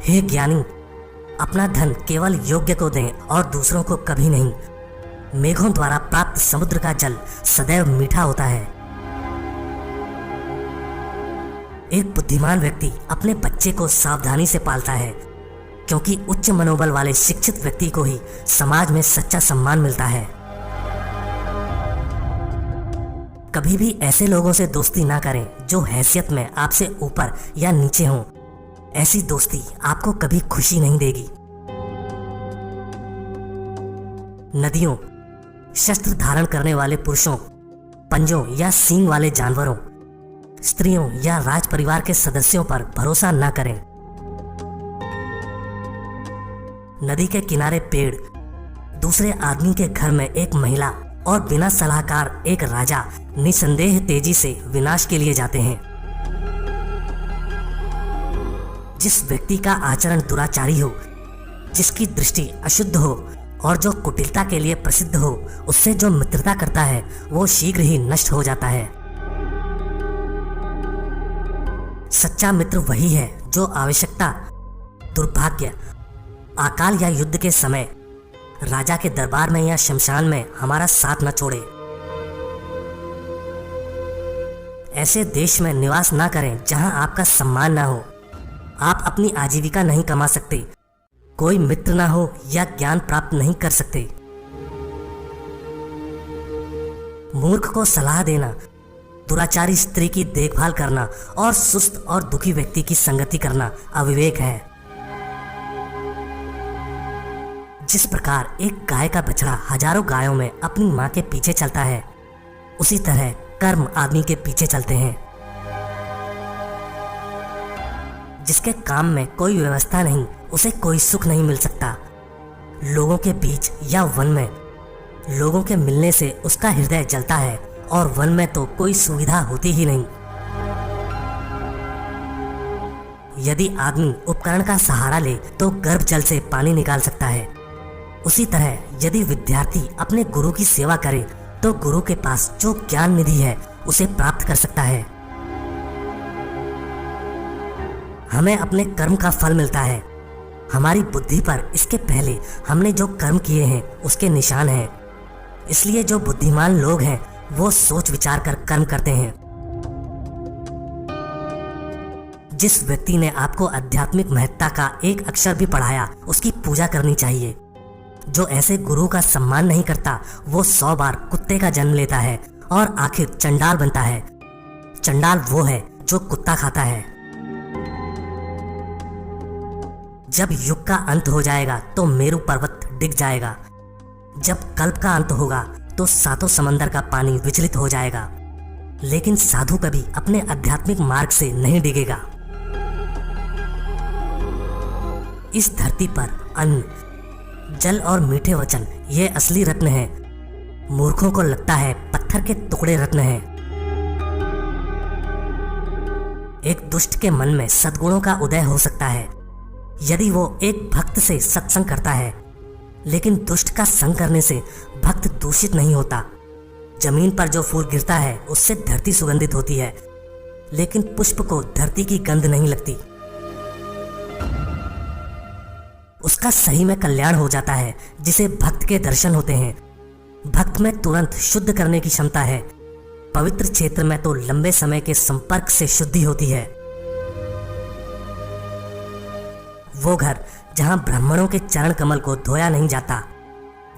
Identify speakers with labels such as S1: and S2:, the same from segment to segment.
S1: हे ज्ञानी, अपना धन केवल योग्य को दें और दूसरों को कभी नहीं। मेघों द्वारा प्राप्त समुद्र का जल सदैव मीठा होता है। एक बुद्धिमान व्यक्ति अपने बच्चे को सावधानी से पालता है, क्योंकि उच्च मनोबल वाले शिक्षित व्यक्ति को ही समाज में सच्चा सम्मान मिलता है। कभी भी ऐसे लोगों से दोस्ती ना करें जो हैसियत में आपसे ऊपर या नीचे हों। ऐसी दोस्ती आपको कभी खुशी नहीं देगी। नदियों, शस्त्र धारण करने वाले पुरुषों, पंजों या सींग वाले जानवरों, स्त्रियों या राज परिवार के सदस्यों पर भरोसा न करें। नदी के किनारे पेड़, दूसरे आदमी के घर में एक महिला और बिना सलाहकार एक राजा निसंदेह तेजी से विनाश के लिए जाते हैं। जिस व्यक्ति का आचरण दुराचारी हो, जिसकी दृष्टि अशुद्ध हो और जो कुटिलता के लिए प्रसिद्ध हो, उससे जो मित्रता करता है वो शीघ्र ही नष्ट हो जाता है। सच्चा मित्र वही है जो आवश्यकता, दुर्भाग्य, अकाल या युद्ध के समय राजा के दरबार में या शमशान में हमारा साथ न छोड़े। ऐसे देश में निवास ना करें जहां आपका सम्मान ना हो, आप अपनी आजीविका नहीं कमा सकते, कोई मित्र ना हो या ज्ञान प्राप्त नहीं कर सकते। मूर्ख को सलाह देना, दुराचारी स्त्री की देखभाल करना और सुस्त और दुखी व्यक्ति की संगति करना अविवेक है। जिस प्रकार एक गाय का बछड़ा हजारों गायों में अपनी मां के पीछे चलता है, उसी तरह कर्म आदमी के पीछे चलते हैं। जिसके काम में कोई व्यवस्था नहीं, उसे कोई सुख नहीं मिल सकता। लोगों के बीच या वन में लोगों के मिलने से उसका हृदय जलता है और वन में तो कोई सुविधा होती ही नहीं। यदि आदमी उपकरण का सहारा ले तो गर्भ जल से पानी निकाल सकता है। उसी तरह यदि विद्यार्थी अपने गुरु की सेवा करे तो गुरु के पास जो ज्ञान निधि है उसे प्राप्त कर सकता है। हमें अपने कर्म का फल मिलता है। हमारी बुद्धि पर इसके पहले हमने जो कर्म किए हैं उसके निशान हैं। इसलिए जो बुद्धिमान लोग हैं वो सोच विचार कर कर्म करते हैं। जिस व्यक्ति ने आपको आध्यात्मिक महत्ता का एक अक्षर भी पढ़ाया, उसकी पूजा करनी चाहिए। जो ऐसे गुरु का सम्मान नहीं करता वो 100 बार कुत्ते का जन्म लेता है और आखिर चंडाल बनता है। चंडाल वो है जो कुत्ता खाता है। जब युग का अंत हो जाएगा तो मेरु पर्वत डिग जाएगा। जब कल्प का अंत होगा तो सातों समंदर का पानी विचलित हो जाएगा। लेकिन साधु कभी अपने आध्यात्मिक मार्ग से नहीं डिगेगा। इस धरती पर अन्न, जल और मीठे वचन ये असली रत्न हैं। मूर्खों को लगता है पत्थर के टुकड़े रत्न हैं। एक दुष्ट के मन में सद्गुणों का उदय हो सकता है यदि वो एक भक्त से सत्संग करता है, लेकिन दुष्ट का संग करने से भक्त दूषित नहीं होता। जमीन पर जो फूल गिरता है उससे धरती सुगंधित होती है, लेकिन पुष्प को धरती की गंध नहीं लगती। उसका सही में कल्याण हो जाता है जिसे भक्त के दर्शन होते हैं। भक्त में तुरंत शुद्ध करने की क्षमता है। पवित्र क्षेत्र में तो लंबे समय के संपर्क से शुद्धि होती है। वो घर जहां ब्राह्मणों के चरण कमल को धोया नहीं जाता,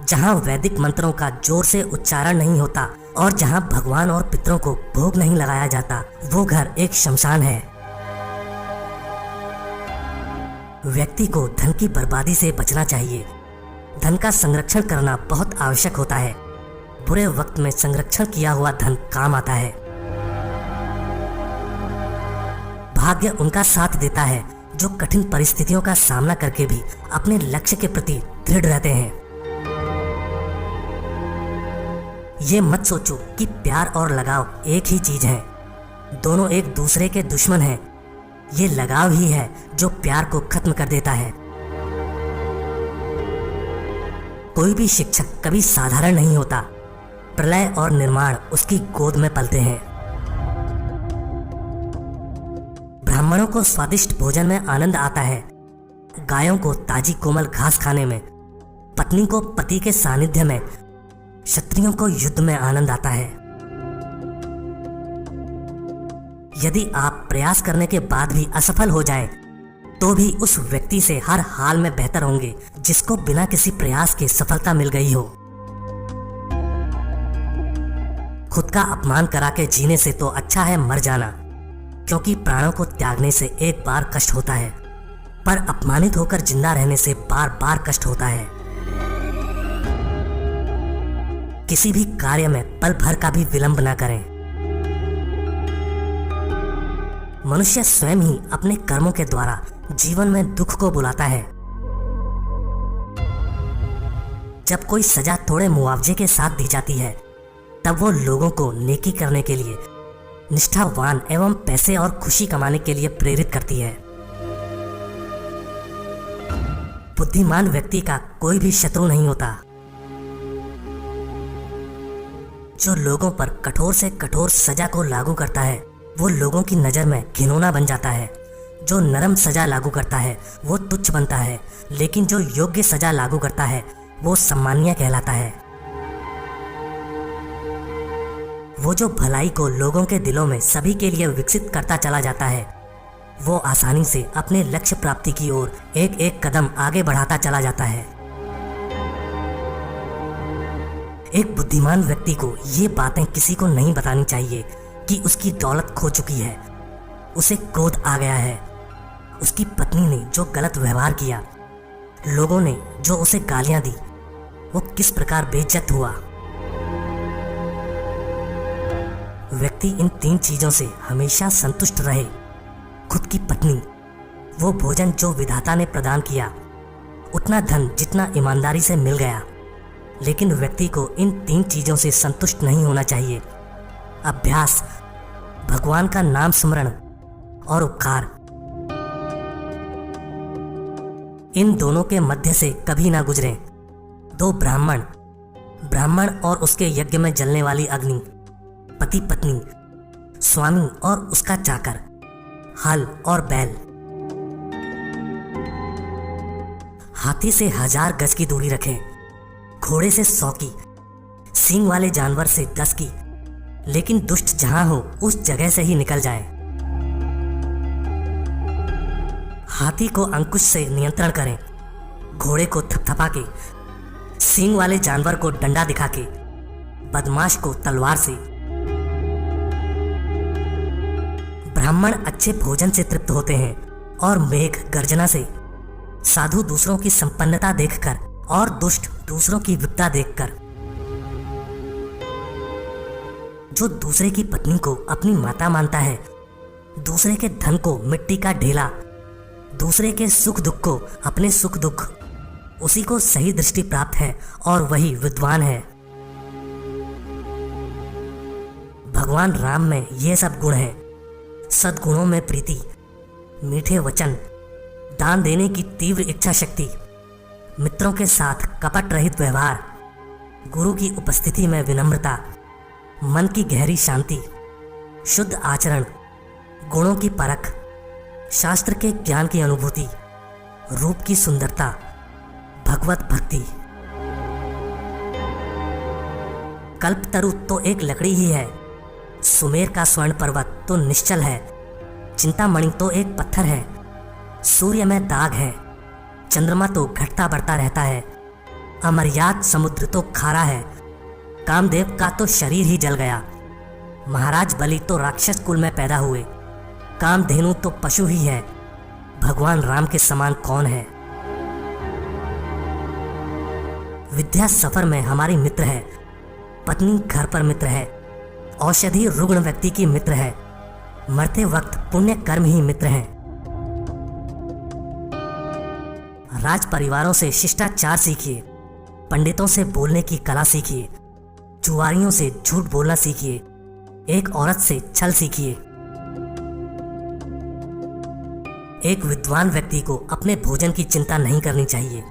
S1: जहां वैदिक मंत्रों का जोर से उच्चारण नहीं होता और जहां भगवान और पितरों को भोग नहीं लगाया जाता, वो घर एक शमशान है। व्यक्ति को धन की बर्बादी से बचना चाहिए। धन का संरक्षण करना बहुत आवश्यक होता है। बुरे वक्त में संरक्षण किया हुआ धन काम आता है। भाग्य उनका साथ देता है जो कठिन परिस्थितियों का सामना करके भी अपने लक्ष्य के प्रति दृढ़ रहते हैं। ये मत सोचो कि प्यार और लगाव एक ही चीज है। दोनों एक दूसरे के दुश्मन हैं। ये लगाव ही है जो प्यार को खत्म कर देता है। कोई भी शिक्षक कभी साधारण नहीं होता। प्रलय और निर्माण उसकी गोद में पलते हैं। ब्राह्मणों को स्वादिष्ट भोजन में आनंद आता है, गायों को ताजी कोमल घास खाने में, पत्नी को पति के सानिध्य में, क्षत्रियों को युद्ध में आनंद आता है। यदि आप प्रयास करने के बाद भी असफल हो जाएं, तो भी उस व्यक्ति से हर हाल में बेहतर होंगे जिसको बिना किसी प्रयास के सफलता मिल गई हो। खुद का अपमान करा के जीने से तो अच्छा है मर जाना, क्योंकि प्राणों को त्यागने से एक बार कष्ट होता है, पर अपमानित होकर जिंदा रहने से बार बार कष्ट होता है। किसी भी कार्य में पल भर का भी विलंब न करें। मनुष्य स्वयं ही अपने कर्मों के द्वारा जीवन में दुख को बुलाता है। जब कोई सजा थोड़े मुआवजे के साथ दी जाती है, तब वो लोगों को नेकी करने के लिए, निष्ठावान एवं पैसे और खुशी कमाने के लिए प्रेरित करती है। बुद्धिमान व्यक्ति का कोई भी शत्रु नहीं होता। जो लोगों पर कठोर से कठोर सजा को लागू करता है, वो लोगों की नजर में घिनौना बन जाता है। जो नरम सजा लागू करता है वो तुच्छ बनता है, लेकिन जो योग्य सजा लागू करता है वो सम्मानीय कहलाता है। वो जो भलाई को लोगों के दिलों में सभी के लिए विकसित करता चला जाता है, वो आसानी से अपने लक्ष्य प्राप्ति की ओर एक एक कदम आगे बढ़ाता चला जाता है। एक बुद्धिमान व्यक्ति को ये बातें किसी को नहीं बतानी चाहिए कि उसकी दौलत खो चुकी है, उसे क्रोध आ गया है, उसकी पत्नी ने जो गलत व्यवहार किया, लोगों ने जो उसे गालियां दी, वो किस प्रकार बेइज्जत हुआ। व्यक्ति इन 3 चीजों से हमेशा संतुष्ट रहे। खुद की पत्नी, वो भोजन जो विधाता ने प्रदान किया, उतना धन जितना ईमानदारी से मिल गया। लेकिन व्यक्ति को इन 3 चीजों से संतुष्ट नहीं होना चाहिए। अभ्यास, भगवान का नाम स्मरण और उपकार, इन दोनों के मध्य से कभी ना गुजरें। 2 ब्राह्मण और उसके यज्ञ में जलने वाली अग्नि, पति पत्नी, स्वामी और उसका चाकर, हल और बैल। हाथी से 1000 गज की दूरी रखें, घोड़े से 100 की, सींग वाले जानवर से 10 की, लेकिन दुष्ट जहां हो उस जगह से ही निकल जाए। हाथी को अंकुश से नियंत्रण करें, घोड़े को थपथपा के, सींग वाले जानवर को डंडा दिखा के, बदमाश को तलवार से। ब्राह्मण अच्छे भोजन से तृप्त होते हैं और मेघ गर्जना से, साधु दूसरों की संपन्नता देखकर और दुष्ट दूसरों की विपदा देखकर। जो दूसरे की पत्नी को अपनी माता मानता है, दूसरे के धन को मिट्टी का ढेला, दूसरे के सुख दुख को अपने सुख दुख, उसी को सही दृष्टि प्राप्त है और वही विद्वान है। भगवान राम में ये सब गुण हैं। सद्गुणों में प्रीति, मीठे वचन, दान देने की तीव्र इच्छा शक्ति, मित्रों के साथ कपट रहित व्यवहार, गुरु की उपस्थिति में विनम्रता, मन की गहरी शांति, शुद्ध आचरण, गुणों की परख, शास्त्र के ज्ञान की अनुभूति, रूप की सुंदरता, भगवत भक्ति। कल्पतरु तो एक लकड़ी ही है, सुमेर का स्वर्ण पर्वत तो निश्चल है, चिंतामणि तो एक पत्थर है, सूर्य में दाग है, चंद्रमा तो घटता बढ़ता रहता है, अमर्याद समुद्र तो खारा है, कामदेव का तो शरीर ही जल गया, महाराज बलि तो राक्षस कुल में पैदा हुए, कामधेनु तो पशु ही है, भगवान राम के समान कौन है। विद्या सफर में हमारी मित्र है, पत्नी घर पर मित्र है, औषधि रुग्ण व्यक्ति की मित्र है, मरते वक्त पुण्य कर्म ही मित्र हैं। राज परिवारों से शिष्टाचार सीखिए, पंडितों से बोलने की कला सीखिए, जुआरियों से झूठ बोलना सीखिए, एक औरत से छल सीखिए। एक विद्वान व्यक्ति को अपने भोजन की चिंता नहीं करनी चाहिए,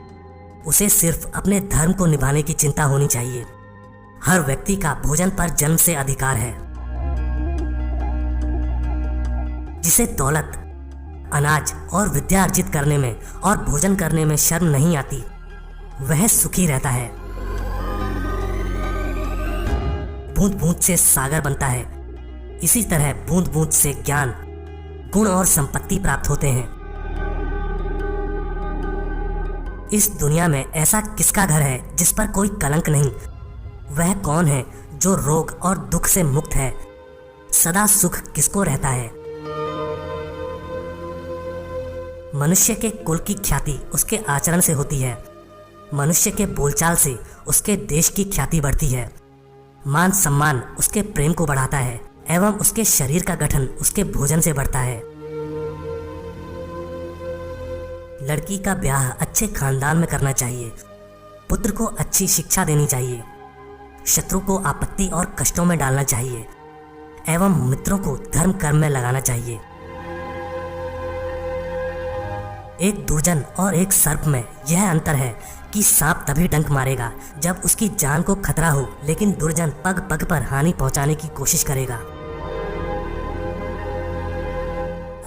S1: उसे सिर्फ अपने धर्म को निभाने की चिंता होनी चाहिए। हर व्यक्ति का भोजन पर जन्म से अधिकार है। जिसे दौलत, अनाज और विद्या अर्जित करने में और भोजन करने में शर्म नहीं आती, वह सुखी रहता है। बूंद बूंद से सागर बनता है, इसी तरह बूंद बूंद से ज्ञान, गुण और संपत्ति प्राप्त होते हैं। इस दुनिया में ऐसा किसका घर है जिस पर कोई कलंक नहीं? वह कौन है जो रोग और दुख से मुक्त है? सदा सुख किसको रहता है? मनुष्य के कुल की ख्याति उसके आचरण से होती है। मनुष्य के बोलचाल से उसके देश की ख्याति बढ़ती है। मान सम्मान उसके प्रेम को बढ़ाता है एवं उसके शरीर का गठन उसके भोजन से बढ़ता है। लड़की का ब्याह अच्छे खानदान में करना चाहिए। पुत्र को अच्छी शिक्षा देनी चाहिए। शत्रु को आपत्ति और कष्टों में डालना चाहिए एवं मित्रों को धर्म कर्म में लगाना चाहिए। एक दुर्जन और एक सर्प में यह अंतर है कि सांप तभी डंक मारेगा जब उसकी जान को खतरा हो, लेकिन दुर्जन पग पग पर हानि पहुंचाने की कोशिश करेगा।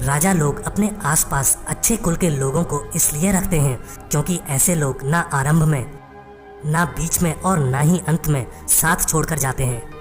S1: राजा लोग अपने आसपास अच्छे कुल के लोगों को इसलिए रखते हैं क्योंकि ऐसे लोग ना आरंभ में, ना बीच में और ना ही अंत में साथ छोड़कर जाते हैं।